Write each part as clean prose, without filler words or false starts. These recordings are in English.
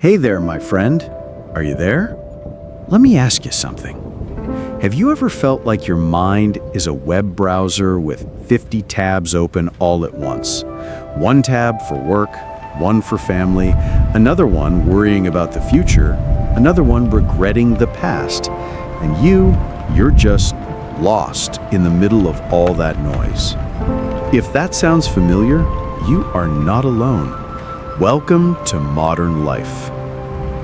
Hey there, my friend. Are you there? Let me ask you something. Have you ever felt like your mind is a web browser with 50 tabs open all at once? One tab for work, one for family, another one worrying about the future, another one regretting the past, and you're just lost in the middle of all that noise. If that sounds familiar, you are not alone. Welcome to modern life.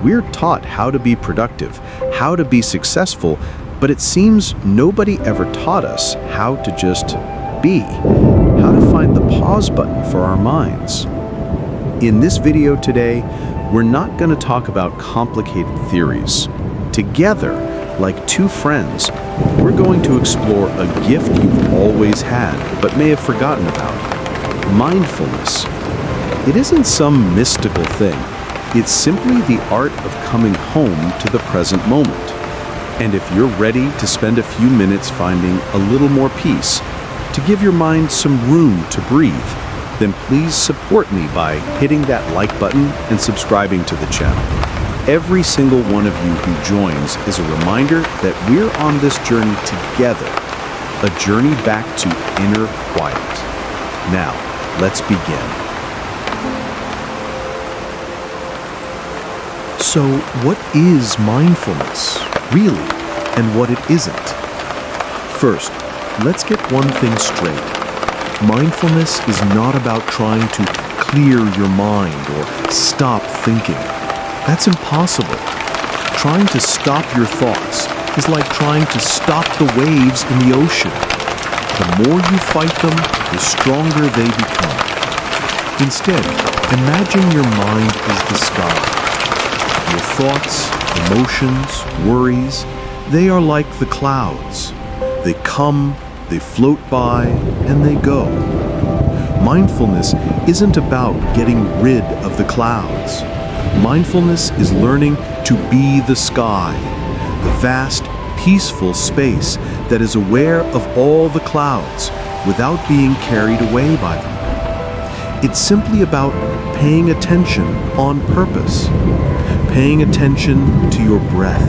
We're taught how to be productive, how to be successful, but it seems nobody ever taught us how to just be, how to find the pause button for our minds. In this video today, we're not going to talk about complicated theories. Together, like two friends, we're going to explore a gift you've always had but may have forgotten about: mindfulness. It isn't some mystical thing. It's simply the art of coming home to the present moment. And if you're ready to spend a few minutes finding a little more peace, to give your mind some room to breathe, then please support me by hitting that like button and subscribing to the channel. Every single one of you who joins is a reminder that we're on this journey together, a journey back to inner quiet. Now, let's begin. So, what is mindfulness, really, and what it isn't? First, let's get one thing straight. Mindfulness is not about trying to clear your mind or stop thinking. That's impossible. Trying to stop your thoughts is like trying to stop the waves in the ocean. The more you fight them, the stronger they become. Instead, imagine your mind as the sky. Your thoughts, emotions, worries, they are like the clouds. They come, they float by, and they go. Mindfulness isn't about getting rid of the clouds. Mindfulness is learning to be the sky, the vast, peaceful space that is aware of all the clouds without being carried away by them. It's simply about paying attention on purpose. Paying attention to your breath.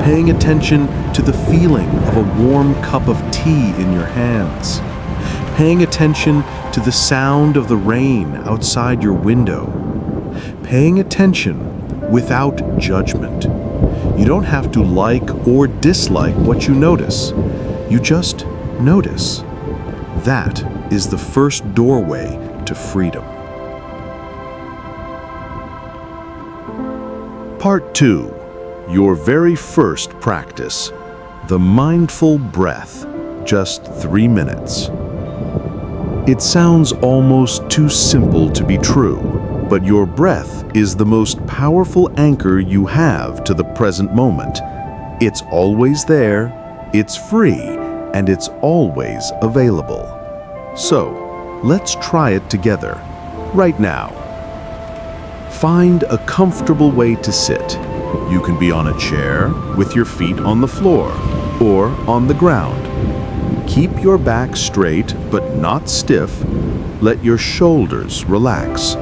Paying attention to the feeling of a warm cup of tea in your hands. Paying attention to the sound of the rain outside your window. Paying attention without judgment. You don't have to like or dislike what you notice. You just notice. That is the first doorway to freedom. Part 2. Your very first practice. The mindful breath. Just 3 minutes. It sounds almost too simple to be true, but your breath is the most powerful anchor you have to the present moment. It's always there, it's free, and it's always available. So, let's try it together, right now. Find a comfortable way to sit. You can be on a chair with your feet on the floor or on the ground. Keep your back straight but not stiff. Let your shoulders relax.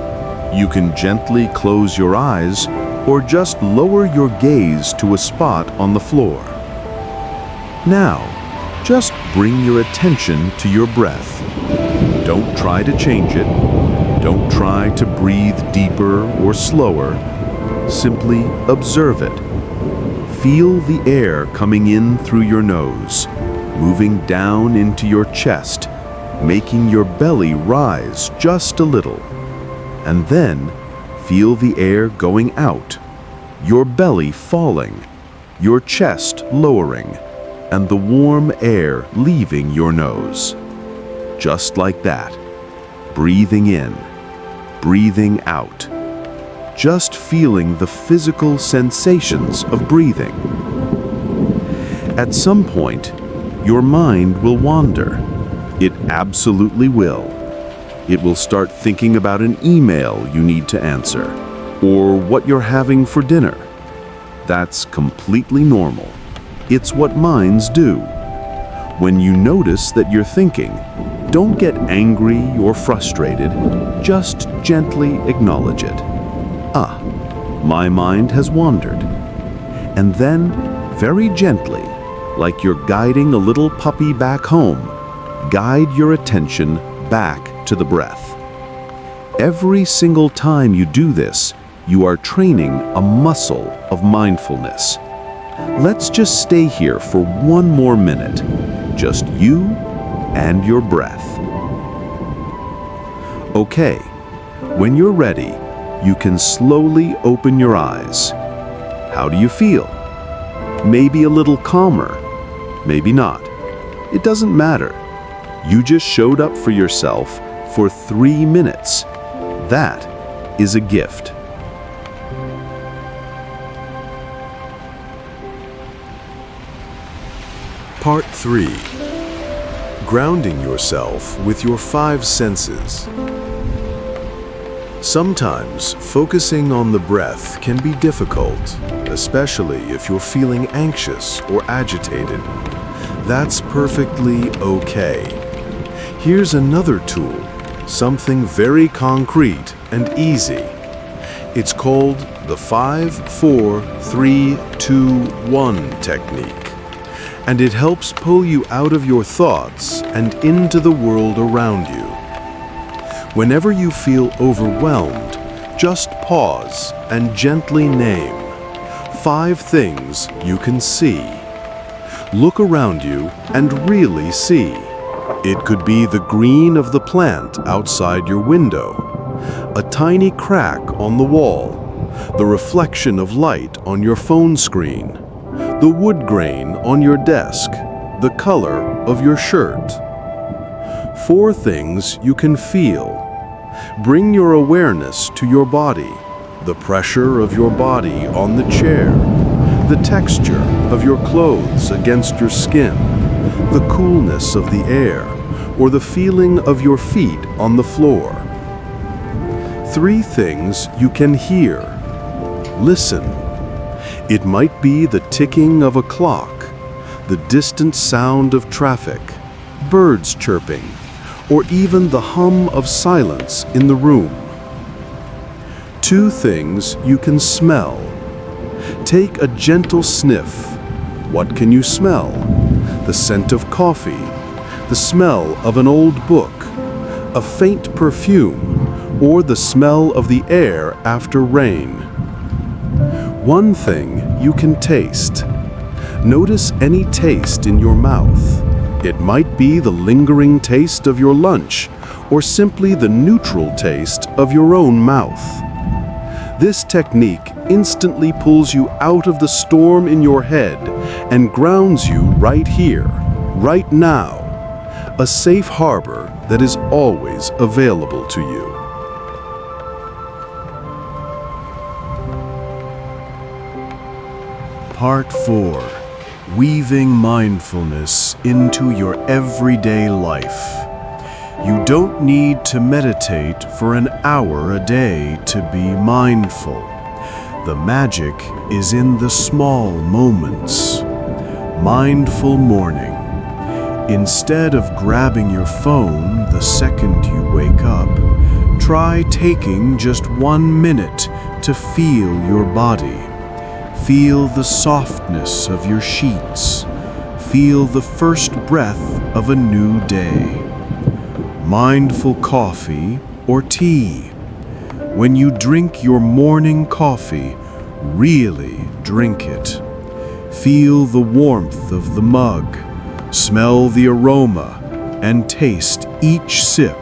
You can gently close your eyes or just lower your gaze to a spot on the floor. Now, just bring your attention to your breath. Don't try to change it. Don't try to breathe deeper or slower. Simply observe it. Feel the air coming in through your nose, moving down into your chest, making your belly rise just a little. And then feel the air going out, your belly falling, your chest lowering, and the warm air leaving your nose. Just like that. Breathing in, breathing out. Just feeling the physical sensations of breathing. At some point, your mind will wander. It absolutely will. It will start thinking about an email you need to answer, or what you're having for dinner. That's completely normal. It's what minds do. When you notice that you're thinking, don't get angry or frustrated, just gently acknowledge it. my mind has wandered. And then, very gently, like you're guiding a little puppy back home, guide your attention back to the breath. Every single time you do this, you are training a muscle of mindfulness. Let's just stay here for one more minute, just you and your breath. Okay, when you're ready, you can slowly open your eyes. How do you feel? Maybe a little calmer, maybe not. It doesn't matter. You just showed up for yourself for 3 minutes. That is a gift. Part 3. Grounding yourself with your 5 senses. Sometimes focusing on the breath can be difficult, especially if you're feeling anxious or agitated. That's perfectly okay. Here's another tool, something very concrete and easy. It's called the 5-4-3-2-1 technique, and it helps pull you out of your thoughts and into the world around you. Whenever you feel overwhelmed, just pause and gently name 5 things you can see. Look around you and really see. It could be the green of the plant outside your window, a tiny crack on the wall, the reflection of light on your phone screen, the wood grain on your desk, the color of your shirt. 4 things you can feel. Bring your awareness to your body, the pressure of your body on the chair, the texture of your clothes against your skin, the coolness of the air, or the feeling of your feet on the floor. 3 things you can hear. Listen. It might be the ticking of a clock, the distant sound of traffic, birds chirping, or even the hum of silence in the room. 2 things you can smell. Take a gentle sniff. What can you smell? The scent of coffee, the smell of an old book, a faint perfume, or the smell of the air after rain. 1 thing you can taste. Notice any taste in your mouth. It might be the lingering taste of your lunch, or simply the neutral taste of your own mouth. This technique instantly pulls you out of the storm in your head and grounds you right here, right now, a safe harbor that is always available to you. Part 4. Weaving mindfulness into your everyday life. You don't need to meditate for an hour a day to be mindful. The magic is in the small moments. Mindful morning. Instead of grabbing your phone the second you wake up, try taking just 1 minute to feel your body. Feel the softness of your sheets. Feel the first breath of a new day. Mindful coffee or tea. When you drink your morning coffee, really drink it. Feel the warmth of the mug. Smell the aroma and taste each sip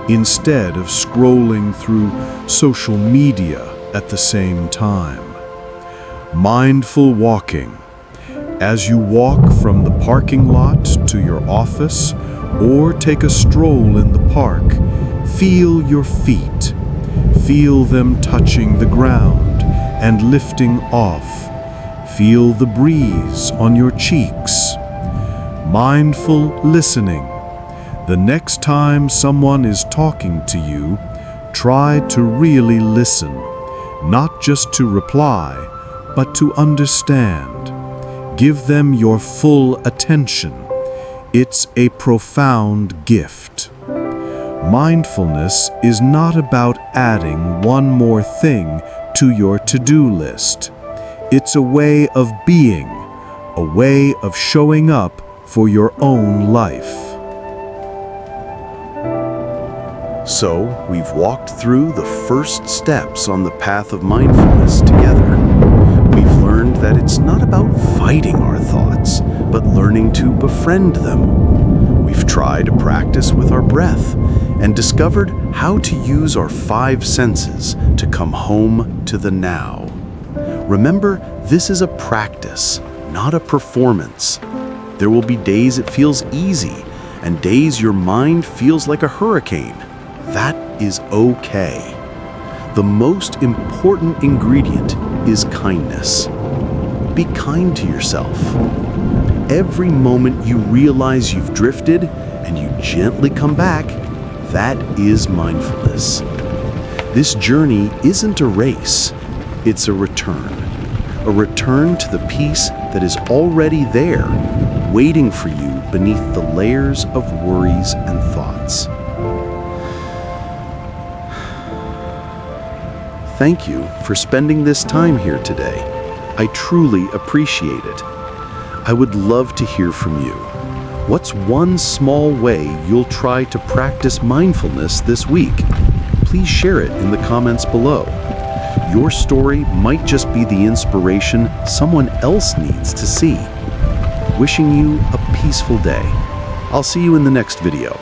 instead of scrolling through social media at the same time. Mindful walking. As you walk from the parking lot to your office or take a stroll in the park, feel your feet. Feel them touching the ground and lifting off. Feel the breeze on your cheeks. Mindful listening. The next time someone is talking to you, try to really listen, not just to reply, but to understand. Give them your full attention. It's a profound gift. Mindfulness is not about adding one more thing to your to-do list. It's a way of being, a way of showing up for your own life. So, we've walked through the first steps on the path of mindfulness together. We've learned that it's not about fighting our thoughts, but learning to befriend them. We've tried to practice with our breath and discovered how to use our 5 senses to come home to the now. Remember, this is a practice, not a performance. There will be days it feels easy and days your mind feels like a hurricane. That is okay. The most important ingredient is kindness. Be kind to yourself. Every moment you realize you've drifted and you gently come back, that is mindfulness. This journey isn't a race, it's a return to the peace that is already there, waiting for you beneath the layers of worries and thoughts. Thank you for spending this time here today. I truly appreciate it. I would love to hear from you. What's one small way you'll try to practice mindfulness this week? Please share it in the comments below. Your story might just be the inspiration someone else needs to see. Wishing you a peaceful day. I'll see you in the next video.